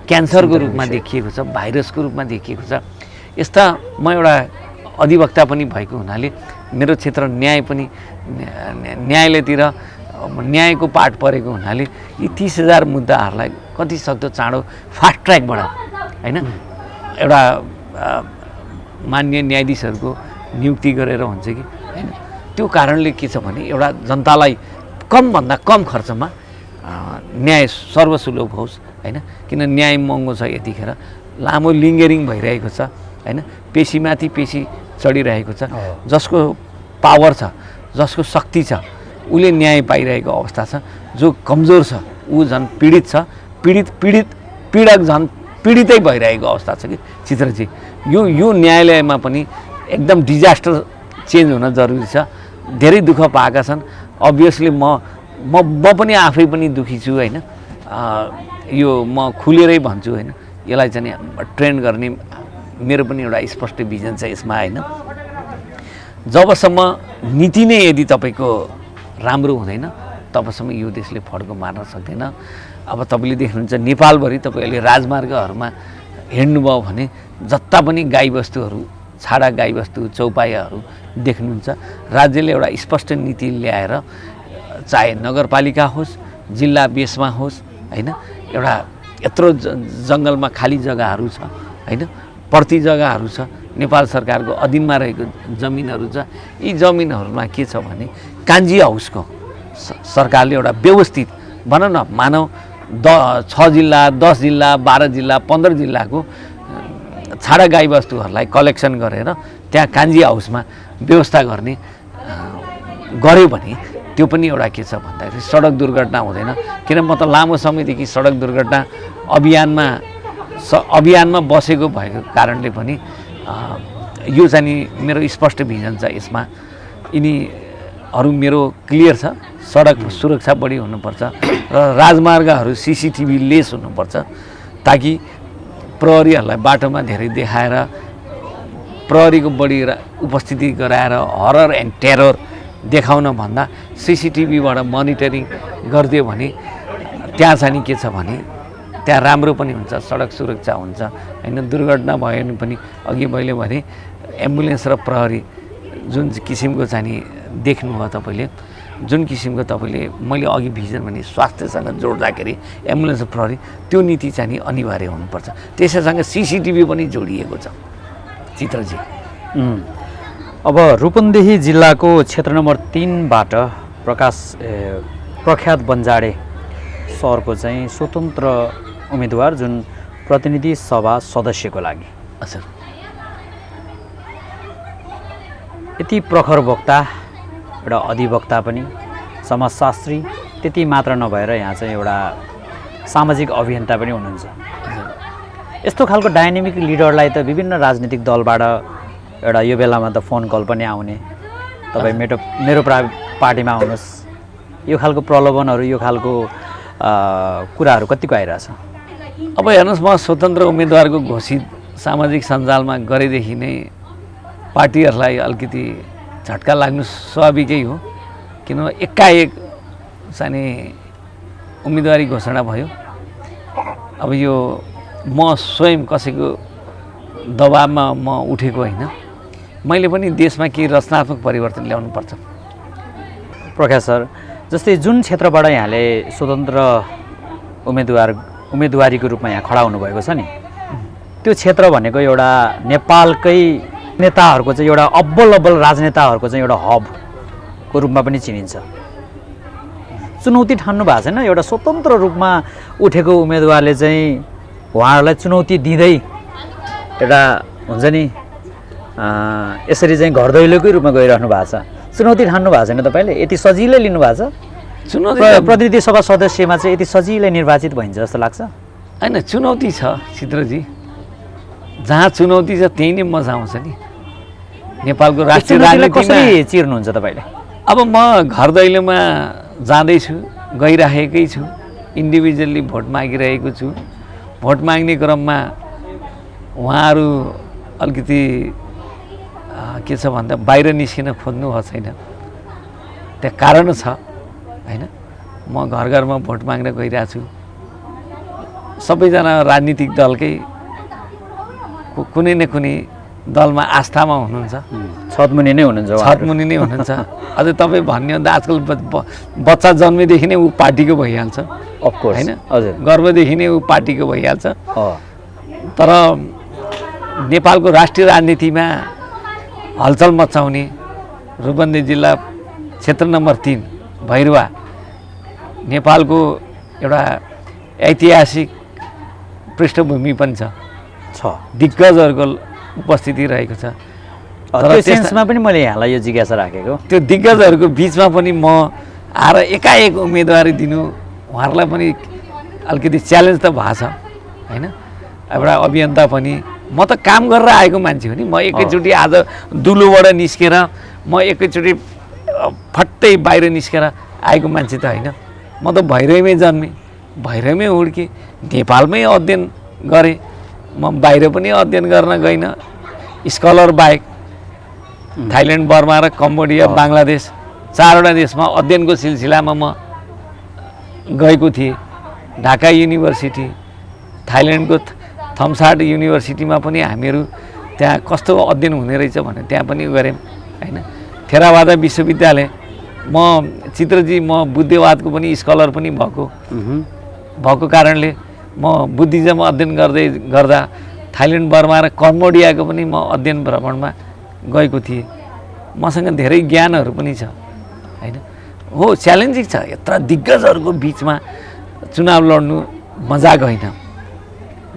Speaker 2: क्यान्सरको रूपमा देखिएको छ भाइरसको रूपमा देखिएको छ यस्ता म एउटा अधिवक्ता पनि भएको हुनाले मेरो क्षेत्र न्याय पनि न्यायालयतिर न्यायको पाठ परेको हुनाले यी 30,000 मुद्दाहरूलाई कति सक्दो चाँडो फास्ट ट्र्याकबाट होइन एउटा मान्य न्यायाधीशहरूको नियुक्ति गरेर हुन्छ कि होइन त्यो कारणले के छ भने एउटा जनतालाई कमभन्दा कम खर्चमा न्याय सर्वसुलभ होस् होइन किन न्याय महँगो छ यतिखेर लामो लिङ्गरिङ भइरहेको छ होइन पेशीमाथि पेशी चढिरहेको छ जसको पावर छ जसको शक्ति छ उसले न्याय पाइरहेको अवस्था छ जो कमजोर छ ऊ झन् पीडित छ पीडक झन् पीडितै भइरहेको अवस्था छ कि चित्रजी यो न्यायालयमा पनि एकदम डिजास्टर चेन्ज हुन जरुरी छ धेरै दुःख पाएका छन् अभियसली म पनि आफै पनि दुखी छु होइन यो म खुलेरै भन्छु होइन यसलाई चाहिँ ट्रेन गर्ने मेरो पनि एउटा स्पष्ट भिजन छ यसमा होइन जबसम्म नीति नै यदि तपाईँको राम्रो हुँदैन तबसम्म यो देशले फड्को मार्न सक्दैन। अब तपाईँले देख्नुहुन्छ नेपालभरि तपाईँले राजमार्गहरूमा हिँड्नुभयो भने जता पनि गाईबस्तुहरू छाडा गाईबस्तु चौपायाहरू देख्नुहुन्छ। राज्यले एउटा स्पष्ट नीति ल्याएर चाहे नगरपालिका होस् जिल्ला बेसमा होस् होइन, एउटा यत्रो जङ्गलमा खाली जग्गाहरू छ होइन, प्रति जग्गाहरू छ, नेपाल सरकारको अधीनमा रहेको जमिनहरू छ। यी जमिनहरूमा के छ भने कान्जी हाउसको सरकारले एउटा व्यवस्थित भनौँ न, मानव 6 जिल्ला 10 जिल्ला 12 जिल्ला 15 जिल्लाको छाडा गाईबस्तुहरूलाई कलेक्सन गरेर त्यहाँ कान्जी हाउसमा व्यवस्था गर्ने गर्यो भने त्यो पनि एउटा के छ भन्दाखेरि सडक दुर्घटना हुँदैन। किन म त लामो समयदेखि सडक दुर्घटना अभियानमा बसेको भएको कारणले पनि यो चाहिँ मेरो स्पष्ट भिजन छ। यसमा यिनीहरू मेरो क्लियर छ। सडक सुरक्षा बढी हुनुपर्छ र राजमार्गहरू CCTV लेस हुनुपर्छ ताकि प्रहरीहरूलाई बाटोमा धेरै देखाएर प्रहरीको बढी उपस्थिति गराएर हरर एन्ड टेरर देखाउन भन्दा CCTVबाट मोनिटरिङ गरिदियो भने त्यहाँ चाहिँ के छ भने त्यहाँ राम्रो पनि हुन्छ, सडक सुरक्षा हुन्छ होइन। दुर्घटना भयो भने पनि अघि मैले भने एम्बुलेन्स र प्रहरी जुन किसिमको चाहिँ देख्नुभयो तपाईँले, जुन किसिमको तपाईँले मैले अघि भिजन भने स्वास्थ्यसँग जोड्दाखेरि एम्बुलेन्स र प्रहरी त्यो नीति चाहिँ अनिवार्य हुनुपर्छ। त्यसैसँग CCTV पनि जोडिएको छ चित्रजी।
Speaker 1: अब रूपन्देही जिल्लाको क्षेत्र नम्बर 3बाट प्रख्यात बन्जाडे सहरको चाहिँ स्वतन्त्र उम्मेदवार जुन प्रतिनिधि सभा सदस्यको लागि
Speaker 2: हजुर
Speaker 1: यति प्रखर वक्ता, एउटा अधिवक्ता पनि, समाजशास्त्री त्यति मात्र नभएर यहाँ चाहिँ एउटा सामाजिक अभियन्ता पनि हुनुहुन्छ। यस्तो खालको डाइनामिक लिडरलाई त विभिन्न राजनीतिक दलबाट एउटा यो बेलामा त फोन कल पनि आउने, तपाईँ मेरो पार्टीमा आउनुहोस्, यो खालको प्रलोभनहरू, यो खालको कुराहरू कतिको आइरहेछ?
Speaker 2: अब हेर्नुहोस्, म स्वतन्त्र उम्मेदवारको घोषित सामाजिक सञ्जालमा गरेदेखि नै पार्टीहरूलाई अलिकति झट्का लाग्नु स्वाभाविकै हो। किनभने एकाएक चाहिँ उम्मेदवारी घोषणा भयो। अब यो म स्वयं कसैको दबाबमा म उठेको होइन, मैले पनि देशमा केही रचनात्मक परिवर्तन ल्याउनु पर्छ।
Speaker 1: प्रकाश सर, जस्तै जुन क्षेत्रबाट यहाँले स्वतन्त्र उम्मेदवारीको रूपमा यहाँ खडा हुनुभएको छ नि, त्यो क्षेत्र भनेको एउटा नेपालकै नेताहरूको चाहिँ एउटा अब्बल राजनेताहरूको चाहिँ एउटा हबको रूपमा पनि चिनिन्छ। चुनौती ठान्नु भएको छैन? एउटा स्वतन्त्र रूपमा उठेको उम्मेदवारले चाहिँ उहाँहरूलाई चुनौती दिँदै एउटा हुन्छ नि यसरी चाहिँ घर दैलोकै रूपमा गइरहनु भएको छ। चुनौती ठान्नु भएको छैन तपाईँले? यति सजिलै लिनु भएको छ? चुनौती प्रतिनिधि सभा सदस्यमा चाहिँ यति सजिलै निर्वाचित भइन्छ जस्तो लाग्छ?
Speaker 2: होइन, चुनौती छ चित्रजी। जहाँ चुनौती छ त्यही नै मजा आउँछ नि। नेपालको राष्ट्रिय राजनीतिमा
Speaker 1: कसरी चिर्नुहुन्छ तपाईँले?
Speaker 2: अब म घर दैलोमा जाँदैछु, गइराखेकै छु, इन्डिभिजुअली भोट मागिरहेको छु। भोट माग्ने क्रममा उहाँहरू अलिकति के छ भन्दा बाहिर निस्किन खोज्नु भएको छैन, त्यहाँ कारण छ होइन। म घर घरमा भोट माग्न गइरहेको छु। सबैजना राजनीतिक दलकै कुनै न कुनै दलमा आस्थामा हुनुहुन्छ,
Speaker 1: छतमुनि नै हुनुहुन्छ।
Speaker 2: अझ तपाईँ भन्ने हो भने आजकल बच्चा जन्मेदेखि नै ऊ पार्टीको भइहाल्छ
Speaker 1: अफकोर्स
Speaker 2: होइन,
Speaker 1: हजुर,
Speaker 2: गर्भदेखि नै ऊ पार्टीको भइहाल्छ। तर नेपालको राष्ट्रिय राजनीतिमा हलचल मचाउने रूपन्देही जिल्ला क्षेत्र नम्बर 3 भैरुवा नेपालको एउटा ऐतिहासिक पृष्ठभूमि पनि छ, दिग्गजहरूको उपस्थिति रहेको छ।
Speaker 1: त्यो सेन्समा पनि मैले यहाँलाई यो जिज्ञासा राखेको।
Speaker 2: त्यो दिग्गजहरूको बिचमा पनि म आएर एकाएक उम्मेदवारी दिनु उहाँहरूलाई पनि अलिकति च्यालेन्ज त भएको छ होइन। एउटा अभियन्ता पनि, म त काम गरेर आएको मान्छे हो नि। म एकैचोटि आज दुलोबाट निस्केर म एकैचोटि फट्टै बाहिर निस्केर आएको मान्छे त होइन। म त भैरवमै जन्मेँ, भैरवमै हुर्केँ, नेपालमै अध्ययन गरेँ। म बाहिर पनि अध्ययन गर्न गइनँ, स्कलर बाहेक। थाइल्यान्ड, बर्मा र कम्बोडिया, बङ्गलादेश 4वटा देशमा अध्ययनको सिलसिलामा म गएको थिएँ। ढाका युनिभर्सिटी, थाइल्यान्डको थम्साड युनिभर्सिटीमा पनि हामीहरू त्यहाँ कस्तो अध्ययन हुने रहेछ भने त्यहाँ पनि गऱ्यौँ होइन। थेरावादा विश्वविद्यालय, म चित्रजी म बुद्धवादको पनि स्कलर पनि भएको कारणले म बुद्धिज्म अध्ययन गर्दा थाइल्यान्ड, बर्मा र कम्बोडियाको पनि म अध्ययन भ्रमणमा गएको थिएँ। मसँग धेरै ज्ञानहरू पनि छ होइन। हो, च्यालेन्जिङ छ। यत्र दिग्गजहरूको बिचमा चुनाव लड्नु मजाक होइन।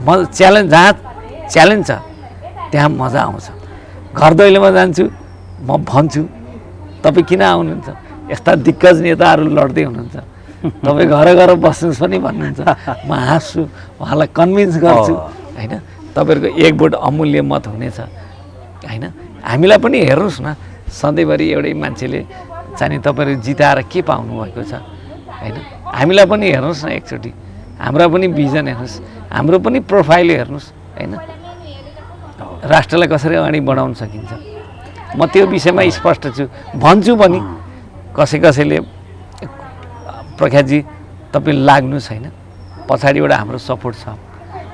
Speaker 2: जहाँ च्यालेन्ज छ त्यहाँ मजा आउँछ। घर दैलोमा जान्छु, म भन्छु तपाईँ किन आउनुहुन्छ, यस्ता दिग्गज नेताहरू लड्दै हुनुहुन्छ, तपाईँ घर बस्नुहोस् पनि भन्नुहुन्छ। म हाँस्छु, उहाँलाई कन्भिन्स गर्छु होइन। तपाईँहरूको एक भोट अमूल्य मत हुनेछ होइन। हामीलाई पनि हेर्नुहोस् न, सधैँभरि एउटै मान्छेले चाहिँ तपाईँहरू जिताएर के पाउनुभएको छ होइन। हामीलाई पनि हेर्नुहोस् न एकचोटि, हाम्रो पनि भिजन हेर्नुहोस्, हाम्रो पनि प्रोफाइल हेर्नुहोस् होइन। राष्ट्रलाई कसरी अगाडि बढाउन सकिन्छ, म त्यो विषयमा स्पष्ट छु, भन्छु पनि। कसैले प्रख्यातजी तपाईँ लाग्नुहोस् होइन, पछाडिबाट हाम्रो सपोर्ट छ।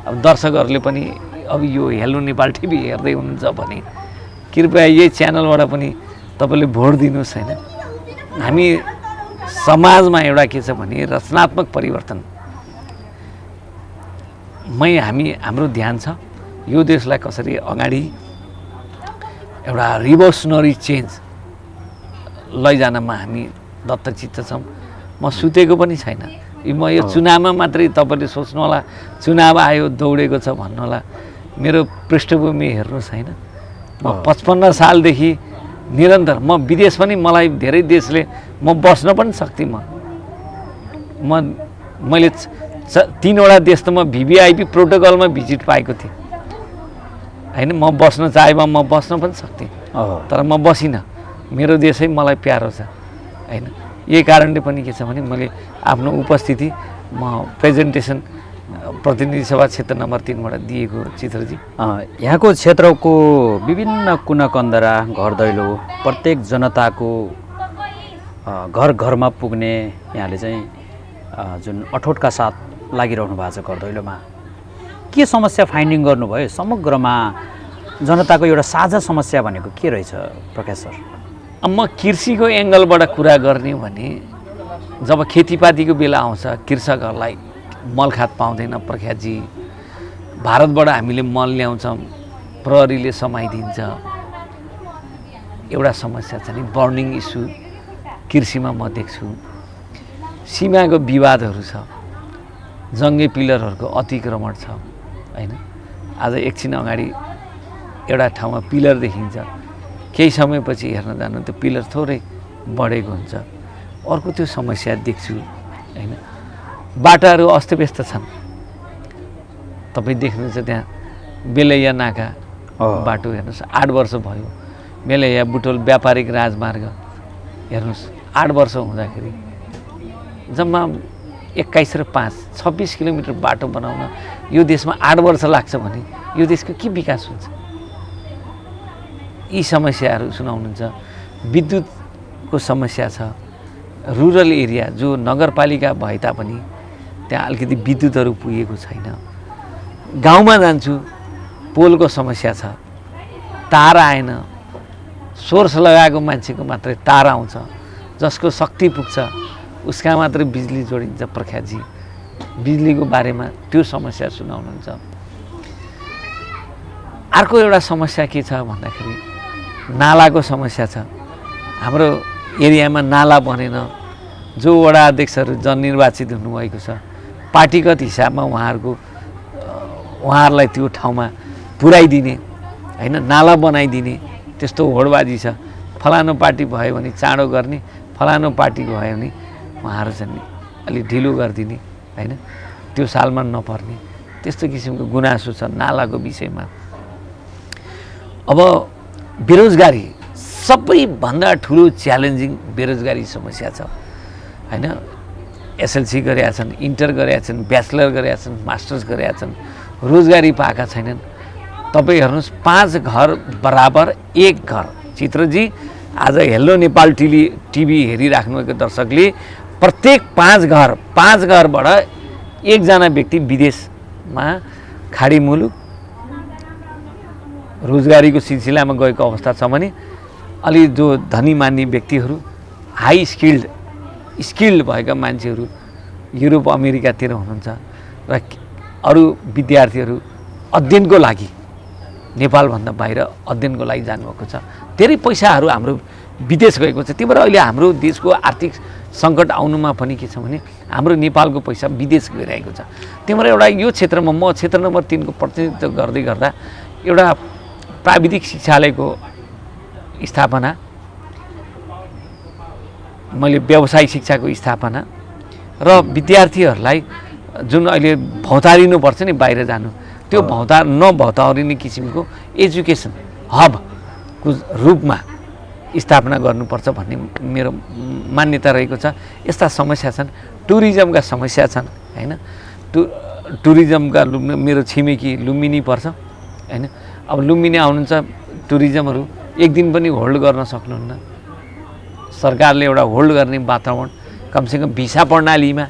Speaker 2: अब दर्शकहरूले पनि अब यो हेलो नेपाल टिभी हेर्दै हुनुहुन्छ भने कृपया यही च्यानलबाट पनि तपाईँले भोट दिनुहोस् होइन। हामी समाजमा एउटा के छ भने रचनात्मक परिवर्तन हाम्रो ध्यान छ। यो देशलाई कसरी अगाडि एउटा रिभोल्युसनरी चेन्ज लैजानमा हामी दत्तचित्त छौँ। म सुतेको पनि छैन। म यो चुनावमा मात्रै तपाईँले सोच्नु होला चुनाव आयो दौडेको छ भन्नु होला। मेरो पृष्ठभूमि हेर्नुहोस् होइन। म 55 सालदेखि निरन्तर, म विदेश पनि, मलाई धेरै देशले म बस्न पनि सक्थेँ। मैले 3वटा देश त म VVIP प्रोटोकलमा भिजिट पाएको थिएँ होइन। म बस्न चाहेमा म बस्न पनि सक्थेँ, तर म बसिनँ। मेरो देशै मलाई प्यारो छ होइन। यही कारणले पनि के छ भने मैले आफ्नो उपस्थिति म प्रेजेन्टेसन प्रतिनिधि सभा क्षेत्र नम्बर 3बाट दिएको चित्रजी।
Speaker 1: यहाँको क्षेत्रको विभिन्न कुना कन्दरा, घर दैलो, प्रत्येक जनताको घर घरमा पुग्ने यहाँले चाहिँ जुन अठोटका साथ लागिरहनु भएको छ घर दैलोमा, के समस्या फाइन्डिङ गर्नुभयो? समग्रमा जनताको एउटा साझा समस्या भनेको के रहेछ प्रकाश सर?
Speaker 2: म कृषिको एङ्गलबाट कुरा गर्ने भने जब खेतीपातीको बेला आउँछ कृषकहरूलाई मलखात पाउँदैन प्रख्यातजी। भारतबाट हामीले मल ल्याउँछौँ, प्रहरीले समाइदिन्छ। एउटा समस्या छ नि, बर्निङ इस्यु कृषिमा म देख्छु। सीमाको विवादहरू छ, जङ्गे पिलरहरूको अतिक्रमण छ होइन। आज एकछिन अगाडि एउटा ठाउँमा पिलर देखिन्छ, केही समयपछि हेर्न जानु त्यो पिलर थोरै बढेको हुन्छ। अर्को त्यो समस्या देख्छु होइन। बाटाहरू अस्तव्यस्त छन्। तपाईँ देख्नुहुन्छ त्यहाँ बेलैया नाका बाटो हेर्नुहोस्, 8 वर्ष भयो। बेलैया बुटोल व्यापारिक राजमार्ग हेर्नुहोस्, 8 वर्ष हुँदाखेरि जम्मा 21 र 5 26 किलोमिटर बाटो बनाउन यो देशमा 8 वर्ष लाग्छ भने यो देशको के विकास हुन्छ? यी समस्याहरू सुनाउनुहुन्छ। विद्युतको समस्या छ। रुरल एरिया जो नगरपालिका भए तापनि त्यहाँ अलिकति विद्युतहरू पुगेको छैन। गाउँमा जान्छु, पोलको समस्या छ, तार आएन। सोर्स लगाएको मान्छेको मात्रै तार आउँछ, जसको शक्ति पुग्छ उसका मात्रै बिजुली जोडिन्छ प्रख्यातजी। बिजुलीको बारेमा त्यो समस्या सुनाउनुहुन्छ। अर्को एउटा समस्या के छ भन्दाखेरि नालाको समस्या छ। हाम्रो एरियामा नाला बनेन। जो वडा अध्यक्षहरू जननिर्वाचित हुनुभएको छ, पार्टीगत हिसाबमा उहाँहरूलाई त्यो ठाउँमा पुर्याइदिने होइन, नाला बनाइदिने त्यस्तो होडबाजी छ। फलानु पार्टी भयो भने चाँडो गर्ने, फलानु पार्टी भयो भने उहाँहरू चाहिँ अलि ढिलो गरिदिने होइन, त्यो सालमा नपर्ने, त्यस्तो किसिमको गुनासो छ नालाको विषयमा। अब बेरोजगारी सबैभन्दा ठुलो च्यालेन्जिङ बेरोजगारी समस्या छ होइन। एसएलसी गरेका छन्, इन्टर गरेका छन्, ब्याचलर गरेका छन्, मास्टर्स गरेका छन्, रोजगारी पाएका छैनन्। तपाईँ हेर्नुहोस्, 5 घर बराबर 1 घर चित्रजी आज हेलो नेपाल टिभी हेरिराख्नुभएको दर्शकले प्रत्येक 5 घरबाट एकजना व्यक्ति विदेशमा खाडी मुलुक रोजगारीको सिलसिलामा गएको अवस्था छ भने अलि जो धनी मान्ने व्यक्तिहरू हाई स्किल्ड भएका मान्छेहरू युरोप अमेरिकातिर हुनुहुन्छ र अरू विद्यार्थीहरू अध्ययनको लागि नेपालभन्दा बाहिर अध्ययनको लागि जानुभएको छ। धेरै पैसाहरू हाम्रो विदेश गएको छ। त्यही भएर अहिले हाम्रो देशको आर्थिक सङ्कट आउनुमा पनि के छ भने हाम्रो नेपालको पैसा विदेश गइरहेको छ। त्यही भएर एउटा यो क्षेत्रमा म क्षेत्र नम्बर 3 को प्रतिनिधित्व गर्दै गर्दा एउटा प्राविधिक शिक्षालयको स्थापना, मैले व्यवसायिक शिक्षाको स्थापना र विद्यार्थीहरूलाई जुन अहिले भौतारिनुपर्छ नि बाहिर जानु, त्यो नभौतारिने किसिमको एजुकेसन हबको रूपमा स्थापना गर्नुपर्छ भन्ने मेरो मान्यता रहेको छ। यस्ता समस्या छन्, टुरिज्मका समस्या छन् हैन। टुरिज्मका मेरो छिमेकी लुम्बिनी पर्छ हैन। अब लुम्बिनी आउनुहुन्छ टुरिज्महरू एक दिन पनि होल्ड गर्न सक्नुहुन्न। सरकारले एउटा होल्ड गर्ने वातावरण कमसेकम भिसा प्रणालीमा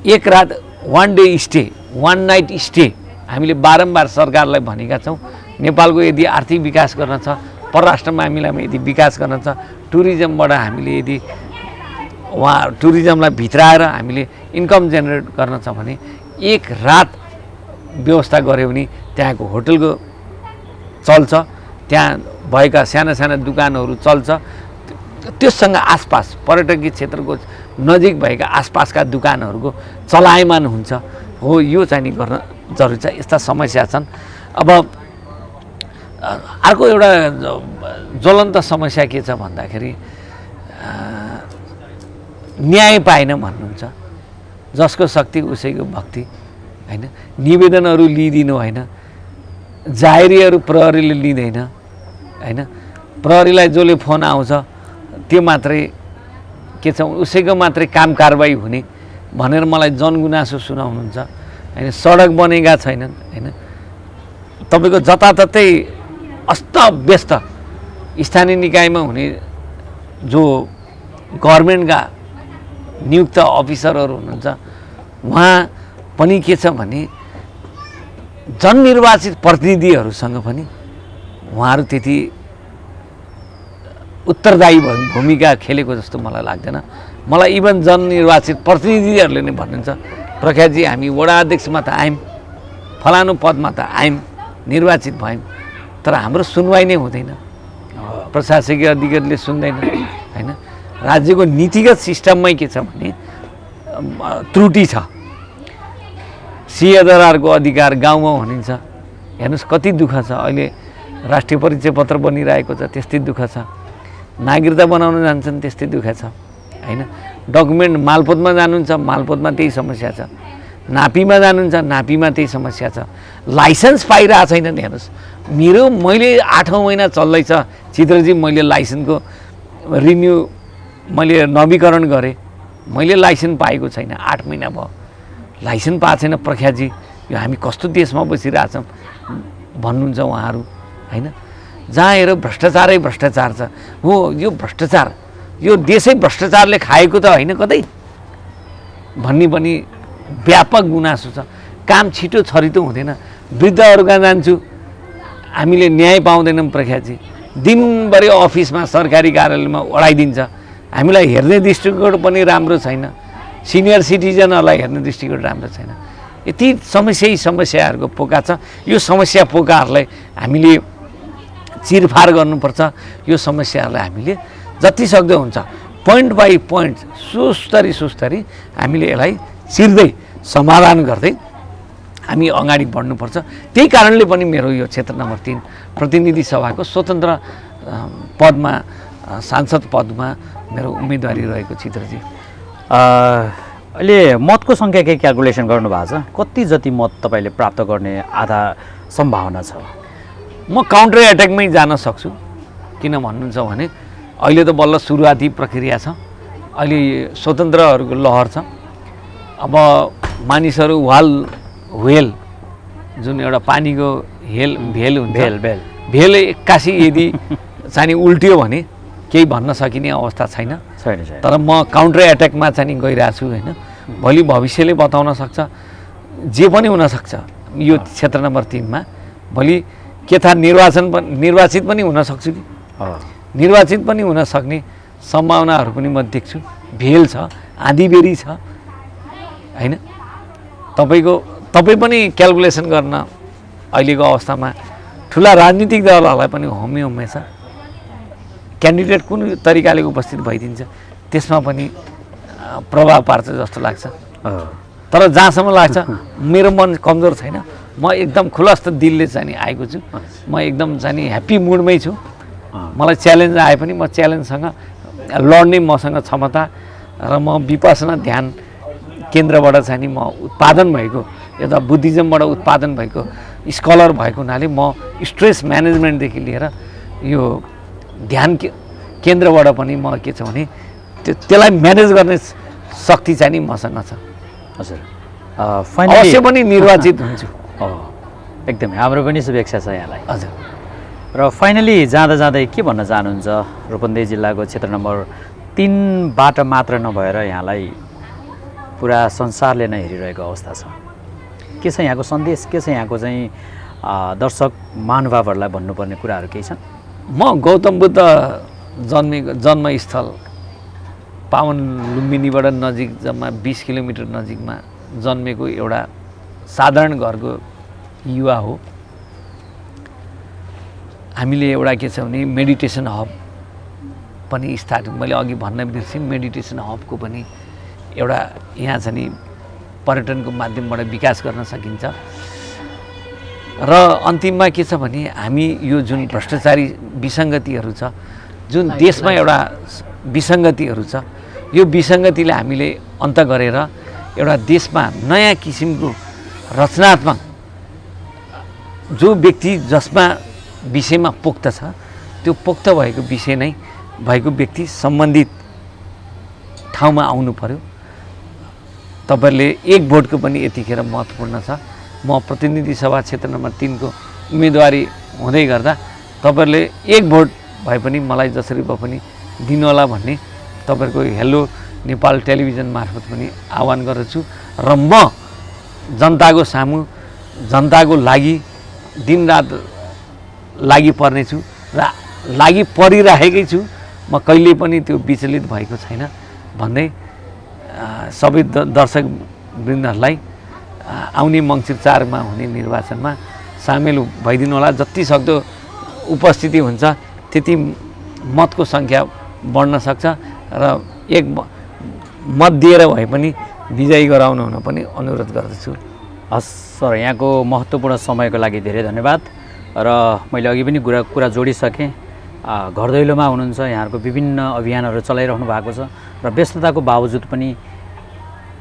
Speaker 2: एक रात 1 डे स्टे 1 नाइट स्टे हामीले बारम्बार सरकारलाई भनेका छौँ। नेपालको यदि आर्थिक विकास गर्न छ, परराष्ट्र मामिलामा यदि विकास गर्न छ, टुरिज्मबाट हामीले यदि टुरिज्मलाई भित्राएर हामीले इन्कम जेनेरेट गर्न छ भने एक रात व्यवस्था गऱ्यो भने त्यहाँको होटलको चल्छ, त्यहाँ भएका साना साना दुकानहरू चल्छ। त्यससँग आसपास पर्यटकीय क्षेत्रको नजिक भएका आसपासका दुकानहरूको चलायमान हुन्छ। हो, यो चाहिँ नि गर्न जरुरी छ। यस्ता समस्या छन्। अब अर्को एउटा ज्वलन्त समस्या के छ भन्दाखेरि न्याय पाएन भन्नुहुन्छ। जसको शक्ति उसैको भक्ति हैन। निवेदनहरू लिइदिनु होइन, जाहेरीहरू प्रहरीले लिँदैन हैन। प्रहरीलाई जसले फोन आउँछ त्यो मात्रै के छ, उसैको मात्रै काम कारबाही हुने भनेर मलाई जनगुनासो सुनाउनुहुन्छ हैन। सडक बनेका छैनन् हैन। तपाईँको जताततै अस्तव्यस्त स्थानीय निकायमा हुने जो गभर्मेन्टका नियुक्त अफिसरहरू हुनुहुन्छ, उहाँ पनि के छ भने जननिर्वाचित प्रतिनिधिहरूसँग पनि उहाँहरू त्यति उत्तरदायी भूमिका खेलेको जस्तो मलाई लाग्दैन। मलाई इभन जननिर्वाचित प्रतिनिधिहरूले नै भन्नुहुन्छ, प्रख्यातजी हामी वडा अध्यक्षमा त आयौँ, फलानु पदमा त आयौँ, निर्वाचित भयौँ, तर हाम्रो सुनवाई नै हुँदैन, प्रशासकीय अधिकारीले सुन्दैन हैन। राज्यको नीतिगत सिस्टममै के छ भने त्रुटि छ। सिएदरआरको अधिकार गाउँमा भनिन्छ। हेर्नुहोस् कति दुःख छ। अहिले राष्ट्रिय परिचय पत्र बनिरहेको छ, त्यस्तै दुःख छ। नागरिकता बनाउन जान्छन्, त्यस्तै दुःख छ हैन। डकुमेन्ट मालपोतमा जानुहुन्छ, मालपोतमा त्यही समस्या छ। नापीमा जानुहुन्छ, नापीमा त्यही समस्या छ। लाइसेन्स पाइरहेको छैनन्। हेर्नुहोस् मैले 8औं महिना चल्दैछ चित्रजी, मैले लाइसेन्सको रिन्यू मैले नवीकरण गरेँ, मैले लाइसेन्स पाएको छैन। 8 महिना भयो लाइसेन्स पाएको छैन। प्रख्यातजी यो हामी कस्तो देशमा बसिरहेछौँ भन्नुहुन्छ उहाँहरू हैन। जहाँ हेर भ्रष्टाचारै भ्रष्टाचार छ। हो, यो भ्रष्टाचार, यो देशै भ्रष्टाचारले खाएको त होइन कतै भन्ने पनि व्यापक गुनासो छ। काम छिटो छरितो हुँदैन। वृद्धहरूका जान्छु, हामीले न्याय पाउँदैनौँ प्रख्यातजी। दिनभरि अफिसमा सरकारी कार्यालयमा ओढाइदिन्छ। हामीलाई हेर्ने दृष्टिकोण पनि राम्रो छैन। सिनियर सिटिजनहरूलाई हेर्ने दृष्टिकोण राम्रो छैन। यति समस्याहरूको पोका छ। यो समस्या पोकाहरूलाई हामीले चिरफार गर्नुपर्छ। यो समस्याहरूलाई हामीले जति सक्दो हुन्छ पोइन्ट बाई पोइन्ट सुस्तरी हामीले यसलाई चिर्दै समाधान गर्दै हामी अगाडि बढ्नुपर्छ। त्यही कारणले पनि मेरो यो क्षेत्र नम्बर 3 प्रतिनिधि सभाको स्वतन्त्र पदमा, सांसद पदमा मेरो उम्मेदवारी रहेको चित्रजी।
Speaker 1: अहिले मतको सङ्ख्या केही क्यालकुलेसन गर्नुभएको छ? कति जति मत तपाईँले प्राप्त गर्ने आधा सम्भावना छ?
Speaker 2: म काउन्टर एट्याकमै जान सक्छु। किन भन्नुहुन्छ भने अहिले त बल्ल सुरुवाती प्रक्रिया छ। अहिले स्वतन्त्रहरूको लहर छ। अब मानिसहरू व्हेल जुन एउटा पानीको भेल हुन्छ, भेल एक्कासी यदि चाहिँ उल्टियो भने केही भन्न सकिने अवस्था छैन।
Speaker 1: छैन छैन।
Speaker 2: तर म काउन्टर एट्याकमा चाहिँ गइरहेको छु होइन। भोलि भविष्यले बताउन सक्छ, जे पनि हुनसक्छ यो क्षेत्र नम्बर 3मा। भोलि के थाहा निर्वाचित पनि हुन सक्छु कि, निर्वाचित पनि हुन सक्ने सम्भावनाहरू पनि म देख्छु। भेल छ, आँधीबेरी छ होइन। तपाईँ पनि क्यालकुलेसन गर्न अहिलेको अवस्थामा ठुला राजनीतिक दलहरूलाई पनि होमे छ। क्यान्डिडेट कुन तरिकाले उपस्थित भइदिन्छ त्यसमा पनि प्रभाव पार्छ जस्तो लाग्छ। तर जहाँसम्म लाग्छ मेरो मन कमजोर छैन, म एकदम खुलस्त दिलले चाहिँ आएको छु। म एकदम चाहिँ ह्याप्पी मुडमै छु। मलाई च्यालेन्ज आए पनि म च्यालेन्जसँग लड्ने मसँग क्षमता र म विपसना ध्यान केन्द्रबाट चाहिँ म उत्पादन भएको, एउटा बुद्धिज्मबाट उत्पादन भएको स्कलर भएको हुनाले म स्ट्रेस म्यानेजमेन्टदेखि लिएर यो ध्यान केन्द्रबाट पनि म के छ भने त्यसलाई म्यानेज गर्ने शक्ति चाहिँ नि मसँग छ।
Speaker 1: हजुर,
Speaker 2: अवश्य पनि निर्वाचित हुन्छु।
Speaker 1: एकदमै हाम्रो पनि शुभेच्छा छ यहाँलाई।
Speaker 2: हजुर।
Speaker 1: र फाइनली जाँदै के भन्न चाहनुहुन्छ? रूपन्देही जिल्लाको क्षेत्र नम्बर 3बाट मात्र नभएर यहाँलाई पुरा संसारले नै हेरिरहेको अवस्था छ। के छ यहाँको सन्देश? के छ यहाँको चाहिँ दर्शक महानुभावहरूलाई भन्नुपर्ने कुराहरू केही छन्?
Speaker 2: म गौतम बुद्ध जन्मस्थल पावन लुम्बिनीबाट नजिक जम्मा 20 किलोमिटर नजिकमा जन्मेको एउटा साधारण घरको युवा हो। हामीले एउटा के छ भने मेडिटेसन हब पनि स्टार्ट, मैले अघि भन्न बिर्सेँ, मेडिटेसन हबको पनि एउटा यहाँ चाहिँ नि पर्यटनको माध्यमबाट विकास गर्न सकिन्छ। र अन्तिममा के छ भने हामी यो जुन भ्रष्टाचारी विसङ्गतिहरू छ, जुन देशमा एउटा विसङ्गतिहरू छ, यो विसङ्गतिलाई हामीले अन्त गरेर एउटा देशमा नयाँ किसिमको रचनात्मक जो व्यक्ति जसमा विषयमा पोख्त छ, त्यो पोख्त भएको विषय नै भएको व्यक्ति सम्बन्धित ठाउँमा आउनु पर्यो। तपाईँहरूले एक भोटको पनि यतिखेर महत्त्वपूर्ण छ। म प्रतिनिधि सभा क्षेत्र नम्बर 3को उम्मेदवारी हुँदै गर्दा तपाईँहरूले एक भोट भए पनि मलाई जसरी भए पनि दिनुहोला भन्ने तपाईँहरूको हेलो नेपाल टेलिभिजन मार्फत पनि आह्वान गर्दछु। र म जनताको सामु, जनताको लागि दिनरात लागि पर्नेछु र लागि परिराखेकै छु। म कहिल्यै पनि त्यो विचलित भएको छैन भन्दै सबै दर्शक वृन्दहरूलाई आउने मङ्सिर 4मा हुने निर्वाचनमा सामेल भइदिनु होला। जति सक्दो उपस्थिति हुन्छ त्यति मतको सङ्ख्या बढ्न सक्छ र एक मत दिएर भए पनि विजयी गराउनु हुन पनि अनुरोध गर्दछु।
Speaker 1: हस् सर, यहाँको महत्त्वपूर्ण समयको लागि धेरै धन्यवाद। र मैले अघि पनि कुरा जोडिसकेँ। घर दैलोमा हुनुहुन्छ, यहाँहरूको विभिन्न अभियानहरू चलाइरहनु भएको छ र व्यस्तताको बावजुद पनि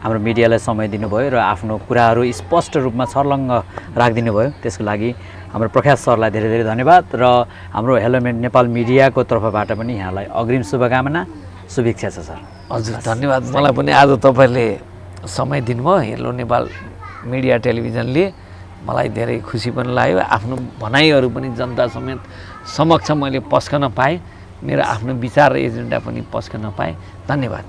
Speaker 1: हाम्रो मिडियालाई समय दिनुभयो र आफ्नो कुराहरू स्पष्ट रूपमा छर्लङ्ग राखिदिनु भयो। त्यसको लागि हाम्रो प्रकाश सरलाई धेरै धेरै धन्यवाद र हाम्रो हेलो नेपाल मिडियाको तर्फबाट पनि यहाँलाई अग्रिम शुभकामना, शुभेच्छा छ सर।
Speaker 2: हजुर, धन्यवाद। मलाई पनि आज तपाईँहरूले समय दिनुभयो। हेलो नेपाल मिडिया टेलिभिजनले मलाई धेरै खुसी पनि लाग्यो। आफ्नो भनाइहरू पनि जनता समेत समक्ष मैले पस्कन पाएँ, मेरो आफ्नो विचार र एजेन्डा पनि पस्कन पाएँ। धन्यवाद।